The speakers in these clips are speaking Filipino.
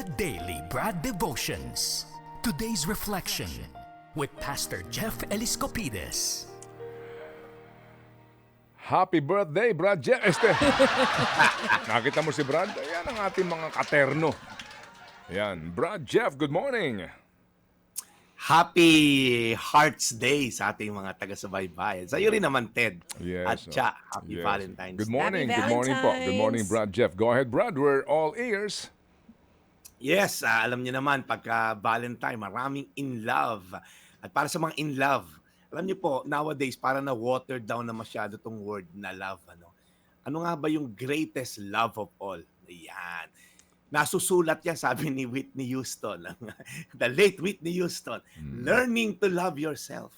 The Daily Brad Devotions. Today's reflection with Pastor Jeff Eliscopides. Happy birthday, Brad Jeff. Nakita mo si Brad? Ayan ang ating mga katerno. Ayan, Brad Jeff, good morning. Happy Hearts Day sa ating mga taga-subaybayan. Sa iyo rin naman, Ted. Yes. At Cha, Happy Yes. Valentine's Good Day. morning, Happy good morning po. Good morning, Valentine's. Brad Jeff. Go ahead, Brad. We're all ears. Yes, alam niyo naman, pagka Valentine, maraming in love. At para sa mga in love, alam niyo po, nowadays, para na watered down na masyado tong word na love. Ano nga ba yung greatest love of all? Ayan. Nasusulat yan, sabi ni Whitney Houston, the late Whitney Houston, learning to love yourself.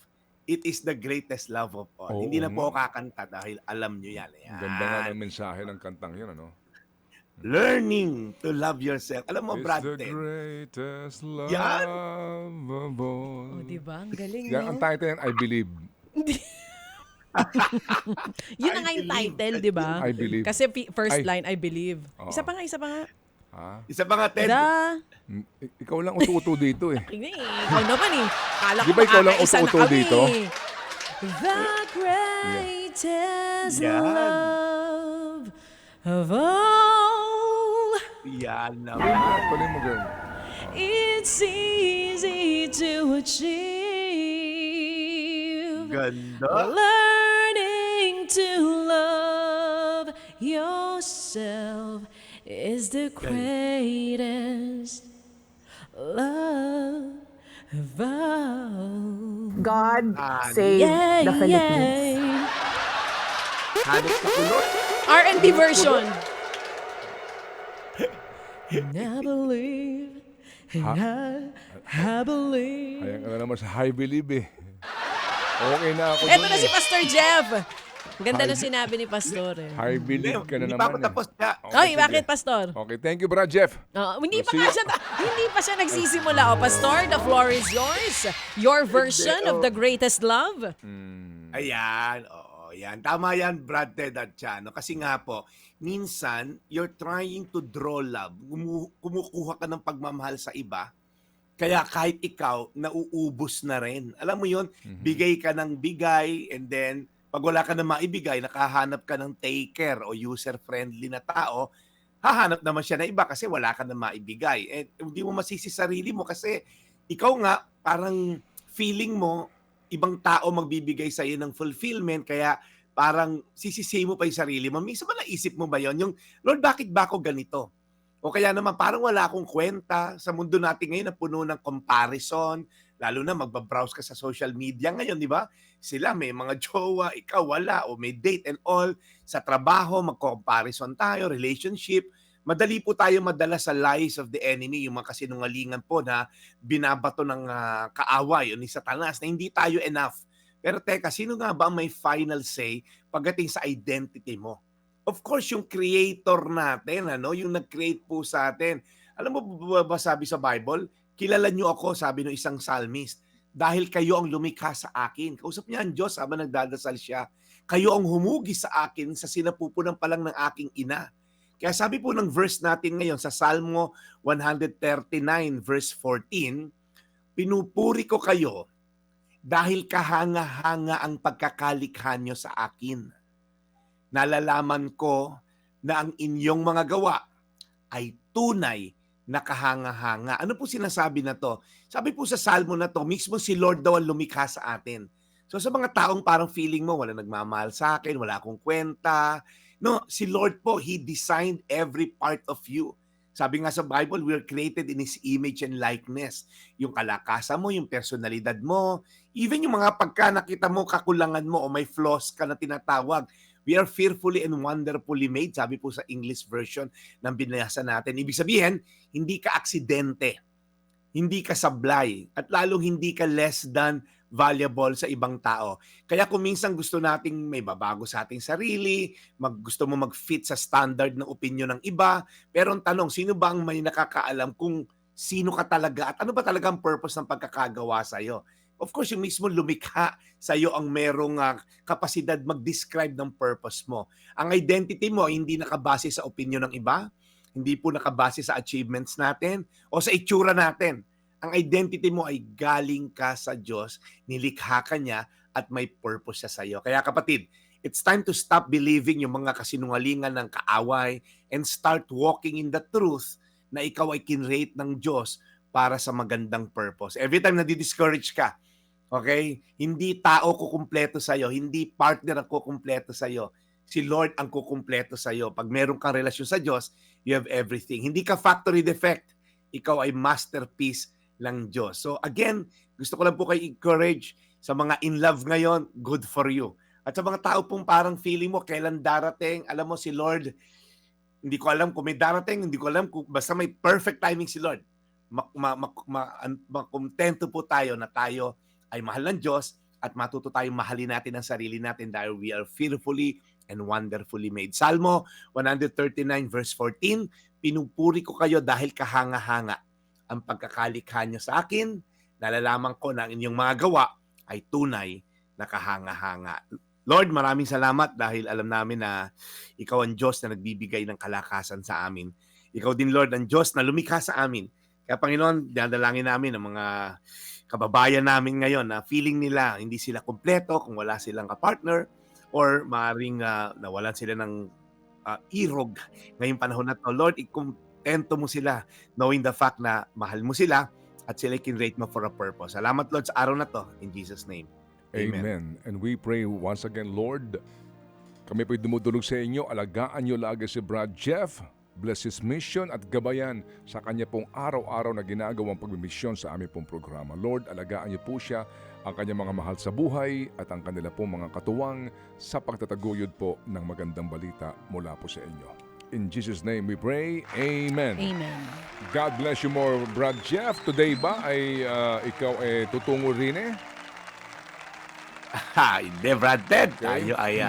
It is the greatest love of all. Oo Hindi na po nga. kakanta dahil alam nyo yan. Ang ganda nga ng mensahe ng kantang yun, ano? Learning to love yourself. Alam mo, It's Brad, the Ted, greatest love Yan. of all. Oh, diba? Ang galing, Yan, ang no? title yan, I Believe. Yun na I nga yung believe. title, di ba? I believe. Kasi first I- line, I believe. Oo. Isa pa nga. Ha? isa pa nga, Ted, Ikaw lang utu-utu dito eh. Hindi, ikaw naman eh. Kala ko Di ba ikaw lang makakaisa na utu-utu kami. dito? The greatest Yan. love of all. yan Tuloy naman. mo, tuloy mo, girl. It's easy to achieve. Ganda. Learning to love yourself is the greatest love of all. God Ah, save Yay, the Philippines. yay. Hanap sa kulot. R&B version. And I believe, and I believe. Ayan ka na naman sa I Believe eh. Okay na ako Eto dun na si eh. Pastor Jeff. Ganda na sinabi ni Pastor eh. I Believe ka na Hindi pa ako naman tapos eh. siya. Oy, sige. bakit Pastor? Okay, thank you, Brad Jeff. Hindi pa See nga ya. siya, hindi pa siya nagsisimula. O, Pastor, the floor is yours. Your version of the greatest love. Ayan, oo, yan. Tama yan, Brad, Ted at Chano. Kasi nga po, minsan, you're trying to draw love. Kumukuha ka ng pagmamahal sa iba. Kaya kahit ikaw, nauubos na rin. Alam mo yun, bigay ka ng bigay and then pag wala ka na maibigay, nakahanap ka ng taker o user-friendly na tao, hahanap naman siya na iba kasi wala ka na maibigay. Eh, hindi mo masisi sarili mo kasi ikaw nga, parang feeling mo, ibang tao magbibigay sa iyo ng fulfillment, kaya parang sisisi mo pa yung sarili mo. Minsan ba naisip mo ba yon? Yung, Lord, bakit ba ako ganito? O kaya naman, parang wala akong kwenta sa mundo natin ngayon na puno ng comparison, lalo na magbabrowse ka sa social media ngayon, di ba? Sila may mga jowa, ikaw wala, o may date and all. Sa trabaho, magko-comparison tayo, relationship. Madali po tayo madala sa lies of the enemy, yung mga kasinungalingan po na binabato ng kaaway o ni Satanas na hindi tayo enough. Pero teka, sino nga ba ang may final say pagdating sa identity mo? Of course, yung creator natin, yung nag-create po sa atin. Alam mo ba sabi sa Bible? Kilala niyo ako, sabi ng isang psalmist, dahil kayo ang lumikha sa akin. Kausap niya ang Diyos habang nagdadasal siya. Kayo ang humugi sa akin sa sinapupunan pa lang ng aking ina. Kaya sabi po ng verse natin ngayon sa Salmo 139 verse 14, pinupuri ko kayo dahil kahanga-hanga ang pagkakalikha nyo sa akin. Nalalaman ko na ang inyong mga gawa ay tunay na kahanga-hanga. Ano po sinasabi na to? Sabi po sa Salmo na to, mismo si Lord daw ang lumikha sa atin. So sa mga taong parang feeling mo, wala nagmamahal sa akin, wala akong kwenta. No, si Lord po, He designed every part of you. Sabi nga sa Bible, we are created in His image and likeness. Yung kalakasan mo, yung personalidad mo, even yung mga pagka nakita mo, kakulangan mo o may flaws ka na tinatawag, we are fearfully and wonderfully made, sabi po sa English version ng binasa natin. Ibig sabihin, hindi ka aksidente, hindi ka sablay, at lalong hindi ka less than valuable sa ibang tao. Kaya kung minsan gusto nating may babago sa ating sarili, gusto mo mag-fit sa standard ng opinion ng iba, pero ang tanong, sino ba ang may nakakaalam kung sino ka talaga at ano ba talaga ang purpose ng pagkakagawa sa'yo? Of course, yung mismo lumikha sa iyo ang merong kapasidad mag-describe ng purpose mo. Ang identity mo hindi nakabase sa opinion ng iba, Hindi po nakabase sa achievements natin o sa itsura natin. Ang identity mo ay galing ka sa Diyos, nilikha ka niya at may purpose siya sa iyo. Kaya kapatid, it's time to stop believing yung mga kasinungalingan ng kaaway and start walking in the truth na ikaw ay kinreate ng Diyos para sa magandang purpose. Every time na di-discourage ka, okay? Hindi tao kukumpleto sa'yo, hindi partner ang kukumpleto sa'yo. Si Lord ang kukumpleto sa'yo. Pag meron kang relasyon sa Diyos, you have everything. Hindi ka factory defect. Ikaw ay masterpiece ng Diyos. So again, gusto ko lang po kayo encourage sa mga in love ngayon, good for you. At sa mga tao pong parang feeling mo, kailan darating, alam mo si Lord, hindi ko alam kung may darating, hindi ko alam kung basta may perfect timing si Lord. Makontento po tayo na tayo ay mahal ng Diyos at matuto tayong mahalin natin ang sarili natin dahil we are fearfully and wonderfully made. Salmo 139 verse 14, pinupuri ko kayo dahil kahanga-hanga ang pagkakalikha niyo sa akin. Nalalaman ko na ang inyong mga gawa ay tunay na kahanga-hanga. Lord, maraming salamat dahil alam namin na ikaw ang Diyos na nagbibigay ng kalakasan sa amin. Ikaw din, Lord, ang Diyos na lumikha sa amin. Kaya Panginoon, dinadalangin namin ang mga kababayan namin ngayon na feeling nila hindi sila kumpleto kung wala silang kapartner or maaaring nawalan sila ng irog ngayong panahon na to. Lord, ikontento mo sila knowing the fact na mahal mo sila at sila kinrate mo for a purpose. Salamat, Lord, sa araw na to. In Jesus' name. Amen. And we pray once again, Lord, kami po'y dumudulog sa inyo, alagaan nyo lagi si Brad Jeff, bless his mission at gabayan sa kanya pong araw-araw na ginagawang pagmimisyon sa aming pong programa. Lord, alagaan niyo po siya, ang kanyang mga mahal sa buhay at ang kanila pong mga katuwang sa pagtataguyod po ng magandang balita mula po sa inyo. In Jesus' name we pray. Amen. Amen. God bless you more, Brad Jeff. Today ba ay ikaw ay tutungo rin eh? Hindi, Brad Ted. Tayo ay,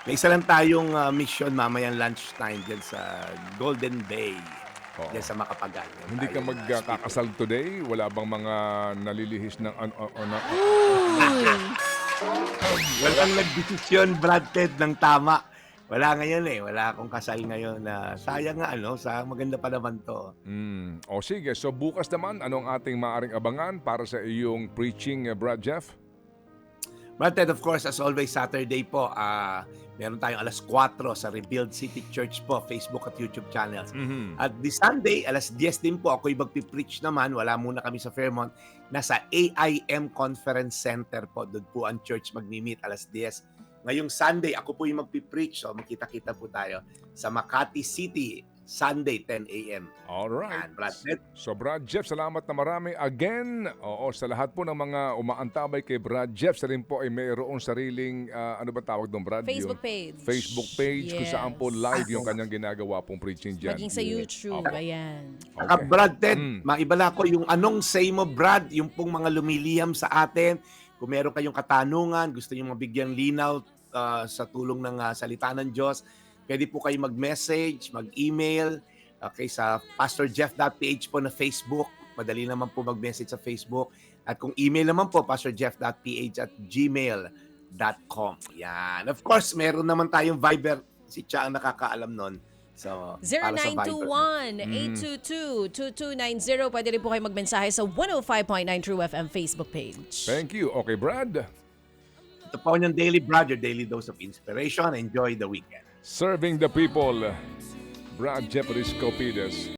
may isa lang tayong mission mamayang lunchtime dyan sa Golden Bay. Oo. Dyan sa Macapagal. Hindi ka magkakasal today? Wala bang mga nalilihis ng Walang nagdesisyon, Brad Ted, ng tama. Wala ngayon eh. Wala akong kasal ngayon na sayang nga, sa maganda pa naman to. O sige, so bukas naman, anong ating maaring abangan para sa iyong preaching, Brad Jeff? Brad Ted, of course, as always, Saturday po, meron tayong alas 4 sa Rebuild City Church po, Facebook at YouTube channels. At this Sunday, alas 10 din po, ako'y magpipreach naman. Wala muna kami sa Fairmont. Nasa AIM Conference Center po. Doon po ang church magmi-meet alas 10. Ngayong Sunday, ako po yung magpipreach. So, makita-kita po tayo sa Makati City, Sunday, 10 a.m. Alright. Brad Ted. So Brad Jeff, salamat na marami. Again, sa lahat po ng mga umaantabay kay Brad Jeff, sa rin po ay mayroong sariling, ano ba tawag doon, Brad? Facebook Yung page. Facebook page kung saan po Yes. live yung kanyang ginagawa pong preaching dyan. Maging sa YouTube. Ayan. Saka Brad Ted, maibala ko yung anong say mo, Brad, yung pong mga lumiliyam sa atin. Kung meron kayong katanungan, gusto niyo mabigyang linaw sa tulong ng salita ng Diyos, pwede po kayo mag-message, mag-email, okay, sa pastorjeff.ph po na Facebook. Madali naman po mag-message sa Facebook. At kung email naman po, pastorjeff.ph@gmail.com. Yan. Of course, meron naman tayong Viber. Si Cha ang nakakaalam nun. So, para sa Viber. 0921-822-2290. Pwede rin po kayo magmensahe sa 105.9 True FM Facebook page. Thank you. Okay, Brad. Ito po yung Daily Brad, your daily dose of inspiration. Enjoy the weekend. Serving the people, Brad Jeff Eliscopides.